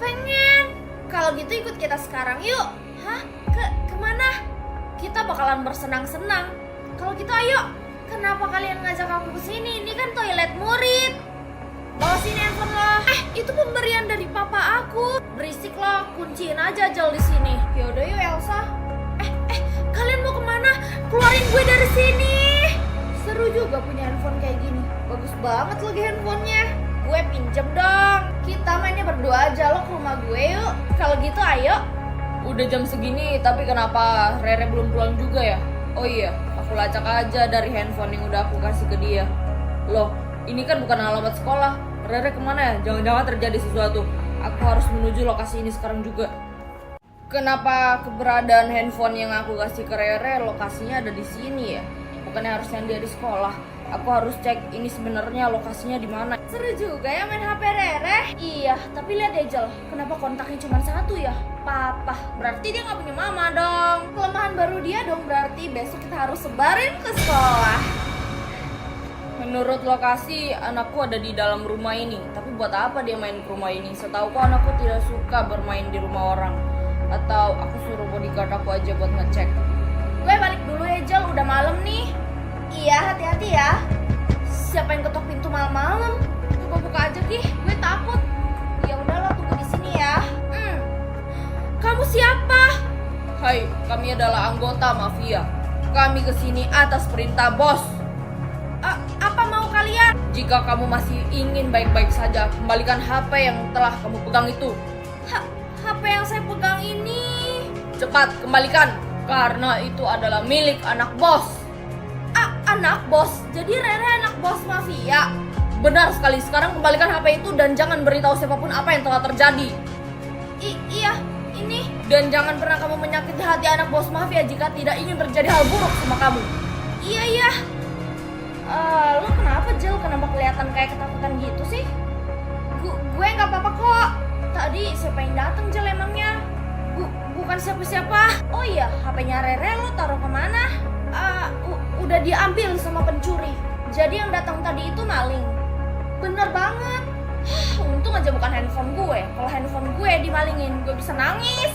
Pengen. Kalau gitu ikut kita sekarang yuk. Hah? Kemana? Kita bakalan bersenang-senang. Kalau gitu ayo. Kenapa kalian ngajak aku kesini? Ini kan toilet murid. Bawa sini handphone lo. Itu pemberian dari papa aku. Berisik lo, kunciin aja Jel di sini. Yaudah yuk Elsa. Kalian mau kemana? Keluarin gue dari sini. Seru juga punya handphone kayak gini. Bagus banget lagi handphonenya. Gue pinjem dong. Kita mainnya berdua aja, lo ke rumah gue yuk. Kalau gitu ayo. Udah jam segini, tapi kenapa Rere belum pulang juga ya? Oh iya, aku lacak aja dari handphone yang udah aku kasih ke dia. Loh, ini kan bukan alamat sekolah. Rere kemana ya? Jangan-jangan terjadi sesuatu. Aku harus menuju lokasi ini sekarang juga. Kenapa keberadaan handphone yang aku kasih ke Rere lokasinya ada di sini ya? Bukannya harusnya dia di sekolah. Aku harus cek ini sebenarnya lokasinya di mana. Seru juga ya main HP Rere. Iya, tapi lihat ya Jel, kenapa kontaknya cuma satu ya? Papa. Berarti dia nggak punya mama dong. Kelemahan baru dia dong, berarti besok kita harus sebarin ke sekolah. Menurut lokasi, anakku ada di dalam rumah ini. Tapi buat apa dia main ke rumah ini? Setauku anakku tidak suka bermain di rumah orang. Atau aku suruh bodyguard aku aja buat ngecek. Gue balik dulu ya Jel, udah malam nih. Iya, hati-hati ya. Siapa yang ketok pintu malam-malam? Buka-buka aja Ki, gue takut. Ya udahlah, tunggu di sini ya. Kamu siapa? Hai, kami adalah anggota mafia. Kami kesini atas perintah bos. Apa mau kalian? Jika kamu masih ingin baik-baik saja, kembalikan HP yang telah kamu pegang itu. HP yang saya pegang ini. Cepat kembalikan, karena itu adalah milik anak bos. Anak bos? Jadi Rere anak bos mafia? Benar sekali, sekarang kembalikan HP itu dan jangan beritahu siapapun apa yang telah terjadi. Iya, ini. Dan jangan pernah kamu menyakiti hati anak bos mafia jika tidak ingin terjadi hal buruk sama kamu. Iya. Lo kenapa Jel? Kenapa kelihatan kayak ketakutan gitu sih? Gue nggak apa-apa kok. Tadi siapa yang datang Jel emangnya? Bukan siapa-siapa. Oh iya, HP-nya Rere lo taruh kemana? Udah diambil sama pencuri. Jadi yang datang tadi itu maling. Bener banget. Untung aja bukan handphone gue. Kalau handphone gue dimalingin, gue bisa nangis.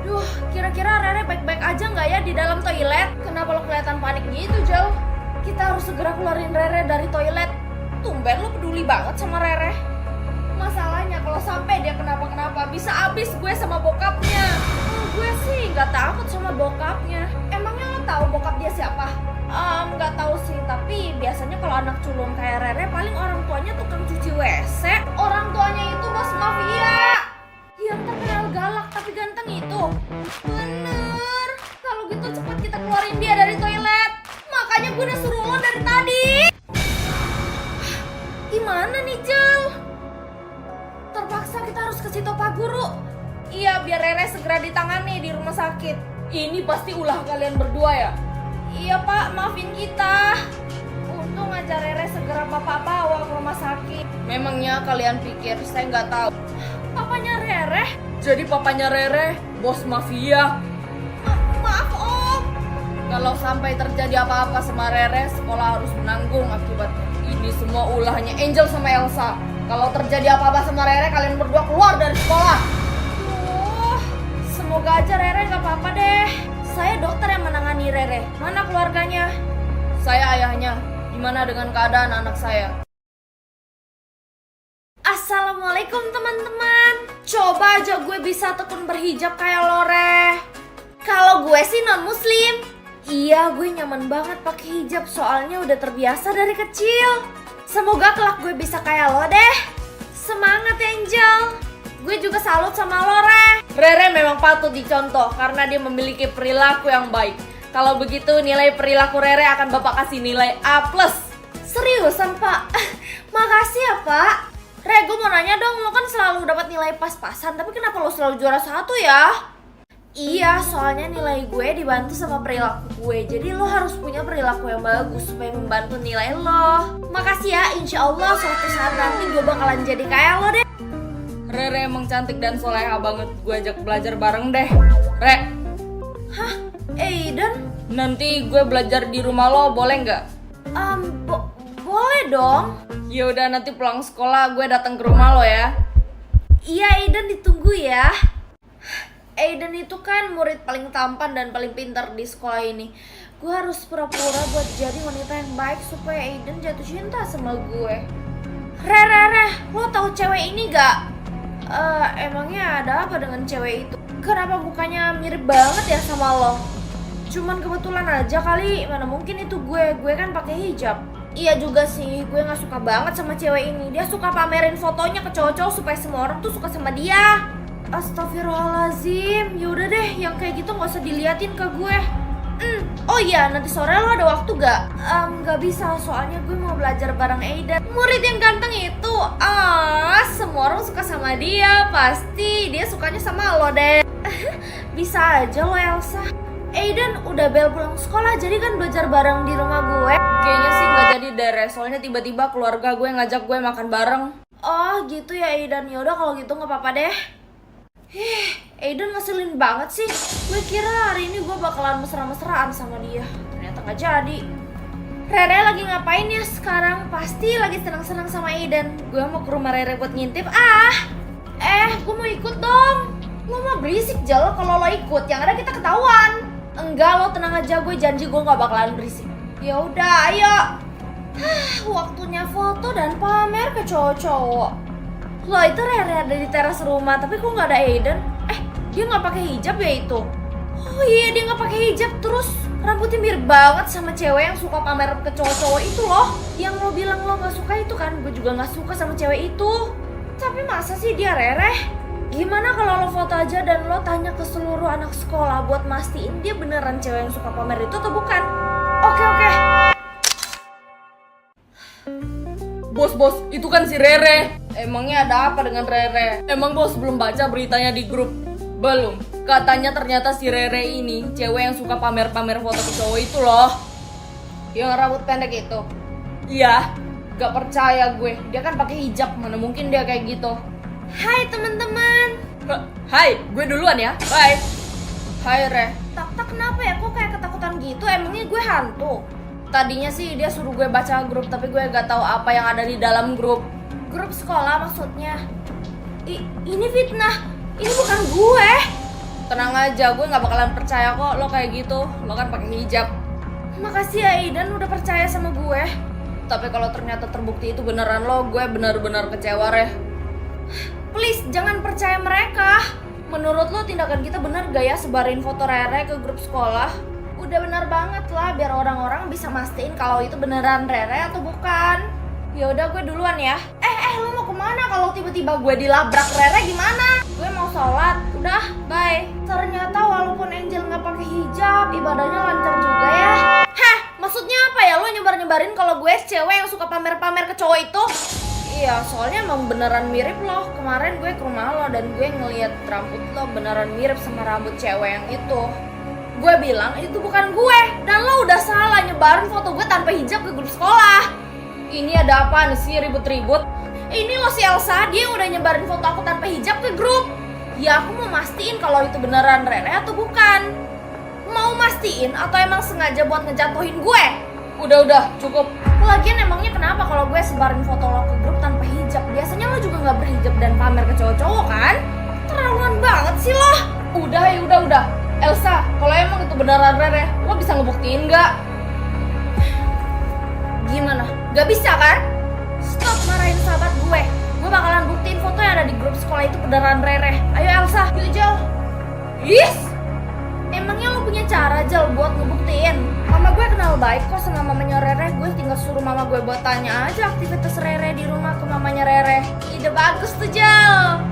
Duh, kira-kira Rere baik-baik aja nggak ya di dalam toilet? Kenapa lo kelihatan panik gitu, Jel? Kita harus segera keluarin Rere dari toilet. Tumben lo peduli banget sama Rere. Masalahnya kalau sampai dia kenapa-kenapa, bisa abis gue sama bokapnya. Gue sih nggak takut sama bokapnya. Emangnya lo tahu bokap dia siapa? Nggak tahu sih, tapi biasanya kalau anak culun kayak Rere paling orang tuanya tukang cuci WC. Orang tuanya itu bos mafia yang terkenal galak tapi ganteng itu. Bener. Kalau gitu cepat kita keluarin dia dari toilet. Makanya gue udah suruh lo dari tadi. Gimana nih Jel? Terpaksa kita harus ke situ Pak Guru. Iya, biar Rere segera ditangani di rumah sakit. Ini pasti ulah kalian berdua ya? Iya Pak, maafin kita. Untung aja Rere segera Bapak bawa ke rumah sakit. Memangnya kalian pikir saya nggak tahu? Papanya Rere? Jadi papanya Rere, bos mafia. Maaf Om. Kalau sampai terjadi apa-apa sama Rere, sekolah harus menanggung akibatnya. Ini semua ulahnya Angel sama Elsa. Kalau terjadi apa-apa sama Rere, kalian berdua keluar dari sekolah. Semoga aja Rere gak apa-apa deh. Saya dokter yang menangani Rere. Mana keluarganya? Saya ayahnya. Gimana dengan keadaan anak saya? Assalamualaikum teman-teman. Coba aja gue bisa tekun berhijab kayak Lore. Kalau gue sih non muslim. Iya, gue nyaman banget pakai hijab soalnya udah terbiasa dari kecil. Semoga kelak gue bisa kayak lo deh. Semangat Angel. Gue juga salut sama lo, Rere memang patut dicontoh karena dia memiliki perilaku yang baik. Kalau begitu nilai perilaku Rere akan Bapak kasih nilai A+. Seriusan Pak? Makasih ya Pak. Re, gue mau nanya dong, lo kan selalu dapat nilai pas-pasan, tapi kenapa lo selalu juara 1 ya? Iya, soalnya nilai gue dibantu sama perilaku gue. Jadi lo harus punya perilaku yang bagus supaya membantu nilai lo. Makasih ya, insya Allah suatu saat nanti gue bakalan jadi kayak lo deh. Rere emang cantik dan soleha banget. Gue ajak belajar bareng deh. Re. Hah? Aiden? Nanti gue belajar di rumah lo, boleh nggak? Boleh dong. Ya udah, nanti pulang sekolah gue datang ke rumah lo ya. Iya Aiden, ditunggu ya. Aiden itu kan murid paling tampan dan paling pintar di sekolah ini. Gue harus pura-pura buat jadi wanita yang baik supaya Aiden jatuh cinta sama gue. Re, lo tahu cewek ini gak? Emangnya ada apa dengan cewek itu? Kenapa mukanya mirip banget ya sama lo? Cuman kebetulan aja kali, mana mungkin itu gue kan pakai hijab. Iya juga sih, gue gak suka banget sama cewek ini. Dia suka pamerin fotonya ke cowok-cowok supaya semua orang tuh suka sama dia. Astagfirullahaladzim, yaudah deh, yang kayak gitu gak usah diliatin ke gue. Oh iya, nanti sore lo ada waktu gak? Gak bisa, soalnya gue mau belajar bareng Aiden, murid yang ganteng itu. Semua orang suka sama dia, pasti dia sukanya sama lo deh. Bisa aja lo Elsa. Aiden udah bel pulang sekolah, jadi kan belajar bareng di rumah gue. Kayaknya sih nggak jadi deh, soalnya tiba-tiba keluarga gue ngajak gue makan bareng. Oh gitu ya Aiden, yaudah kalau gitu gak apa-apa deh. Aiden ngeselin banget sih. Gue kira hari ini gue bakalan mesra-mesraan sama dia, ternyata gak jadi. Rere lagi ngapain ya sekarang? Pasti lagi senang-senang sama Aiden. Gue mau ke rumah Rere buat ngintip. Gue mau ikut dong. Lo mah berisik Jel kalau lo ikut, yang ada kita ketahuan. Enggak, lo tenang aja, gue janji gue gak bakalan berisik. Ya udah, ayo. Waktunya foto dan pamer ke cowok-cowok. Loh, itu Rere ada di teras rumah, tapi kok nggak ada Aiden? Dia nggak pakai hijab ya itu? Oh iya, dia nggak pakai hijab, terus rambutnya mirip banget sama cewek yang suka pamer ke cowok-cowok itu loh. Yang lo bilang lo nggak suka itu kan? Gue juga nggak suka sama cewek itu. Tapi masa sih dia Rere? Gimana kalau lo foto aja dan lo tanya ke seluruh anak sekolah buat mastiin dia beneran cewek yang suka pamer itu atau bukan? Oke. Bos, itu kan si Rere. Emangnya ada apa dengan Rere? Emang bos belum baca beritanya di grup? Belum. Katanya ternyata si Rere ini cewek yang suka pamer-pamer foto ke cowok itu loh. Yang rambut pendek itu? Iya. Gak percaya gue. Dia kan pakai hijab, mana mungkin dia kayak gitu. Hai teman-teman. Hai, gue duluan ya. Bye. Hai Re. Tak kenapa ya? Kok kayak ketakutan gitu? Emangnya gue hantu? Tadinya sih dia suruh gue baca grup, tapi gue gak tahu apa yang ada di dalam grup. Grup sekolah maksudnya? Ini fitnah. Ini bukan gue. Tenang aja, gue gak bakalan percaya kok lo kayak gitu. Lo kan pakai hijab. Makasih ya Aiden udah percaya sama gue. Tapi kalau ternyata terbukti itu beneran lo, gue benar-benar kecewa Re. Please jangan percaya mereka. Menurut lo tindakan kita bener gak ya sebarin foto Rere ke grup sekolah? Udah benar banget lah, biar orang-orang bisa mastiin kalau itu beneran Rere atau bukan. Ya udah gue duluan ya. Lo mau kemana? Kalau tiba-tiba gue dilabrak Rere gimana? Gue mau sholat. Udah, bye. Ternyata walaupun Angel nggak pakai hijab, ibadahnya lancar juga ya. Maksudnya apa ya? Lo nyebar-nyebarin kalau gue cewek yang suka pamer-pamer ke cowok itu? Iya, soalnya emang beneran mirip loh. Kemarin gue ke rumah lo dan gue ngeliat rambut lo beneran mirip sama rambut cewek yang itu. Gue bilang itu bukan gue, dan lo udah salah nyebarin foto gue tanpa hijab ke grup sekolah. Ini ada apaan sih ribut-ribut? Ini lo si Elsa, dia udah nyebarin foto aku tanpa hijab ke grup. Ya aku mau mastiin kalau itu beneran Rere atau bukan. Mau mastiin atau emang sengaja buat ngejatuhin gue? Udah, cukup. Lagian emangnya kenapa kalau gue sebarin foto lo ke grup tanpa hijab? Biasanya lo juga gak berhijab dan pamer ke cowok-cowok kan? Terlaluan banget sih lo. Udah. Elsa, kalau emang itu beneran Rere, lo bisa ngebuktiin gak? Gimana? Gak bisa kan? Stop marahin sahabat gue. Gue bakalan buktiin foto yang ada di grup sekolah itu beneran Rere. Ayo Elsa, yuk Jel. Yes! Emangnya lo punya cara Jel buat ngebuktiin? Mama gue kenal baik kok sama mamanya Rere. Gue tinggal suruh mama gue buat tanya aja aktivitas Rere di rumah ke mamanya Rere. Ide bagus tuh Jel.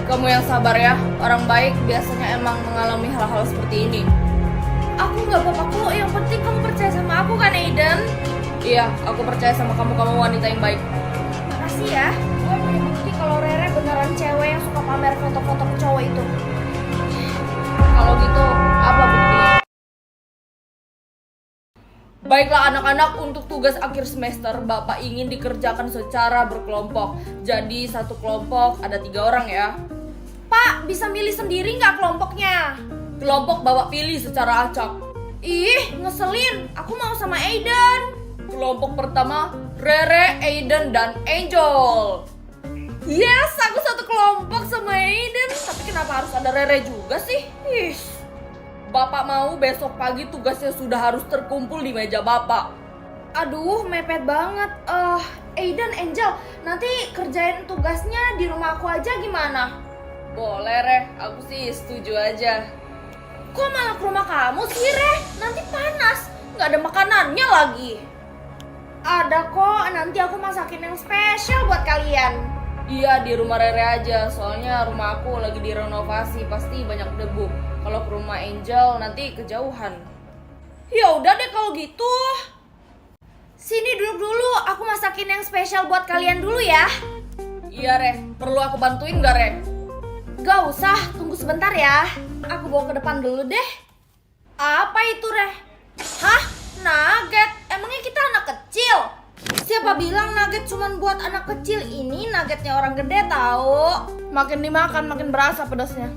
Kamu yang sabar ya, orang baik biasanya emang mengalami hal-hal seperti ini. Aku gak apa-apa kok, yang penting kamu percaya sama aku kan Aiden? Iya, aku percaya sama kamu wanita yang baik. Makasih ya, gue punya bukti kalau Rere beneran cewek yang suka pamer foto-foto ke cowok itu. Kalau gitu, apa buktinya? Baiklah anak-anak, untuk tugas akhir semester Bapak ingin dikerjakan secara berkelompok. Jadi satu kelompok ada 3 orang ya. Pak, bisa milih sendiri nggak kelompoknya? Kelompok Bapak pilih secara acak. Ih, ngeselin. Aku mau sama Aiden. Kelompok pertama, Rere, Aiden, dan Angel. Yes, aku satu kelompok sama Aiden. Tapi kenapa harus ada Rere juga sih? Ih. Bapak mau besok pagi tugasnya sudah harus terkumpul di meja Bapak. Aduh, mepet banget. Aiden, Angel, nanti kerjain tugasnya di rumah aku aja gimana? Boleh, Re. Aku sih setuju aja. Kok malah ke rumah kamu sih, Re? Nanti panas, nggak ada makanannya lagi. Ada kok, nanti aku masakin yang spesial buat kalian. Iya, di rumah Rere aja. Soalnya rumah aku lagi direnovasi, pasti banyak debu. Kalau ke rumah Angel nanti kejauhan. Ya udah deh kalau gitu. Sini duduk dulu, aku masakin yang spesial buat kalian dulu ya. Iya, Re. Perlu aku bantuin gak, Re? Gak usah, tunggu sebentar ya. Aku bawa ke depan dulu deh. Apa itu, Re? Hah? Nugget? Emangnya kita anak kecil? Siapa bilang nugget cuman buat anak kecil? Ini nuggetnya orang gede tahu. Makin dimakan makin berasa pedasnya.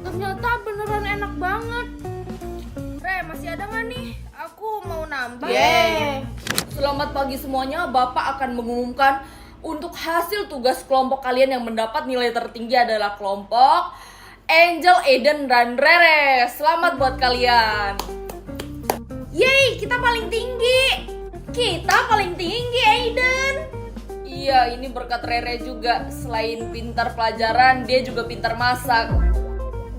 Ternyata beneran enak banget. Re, masih ada nggak nih? Aku mau nambah. Yeay. Selamat pagi semuanya. Bapak akan mengumumkan untuk hasil tugas kelompok kalian yang mendapat nilai tertinggi adalah kelompok Angel, Aiden, dan Rere. Selamat buat kalian. Yeay, kita paling tinggi. Kita paling tinggi, Aiden. Iya, ini berkat Rere juga. Selain pintar pelajaran, dia juga pintar masak.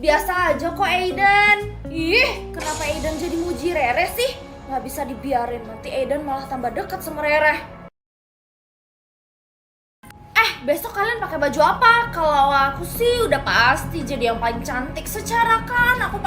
Biasa aja kok, Aiden. Ih, kenapa Aiden jadi muji Rere sih? Nggak bisa dibiarin, nanti Aiden malah tambah dekat sama Rere. Besok kalian pakai baju apa? Kalau aku sih udah pasti jadi yang paling cantik. Secara kan aku paling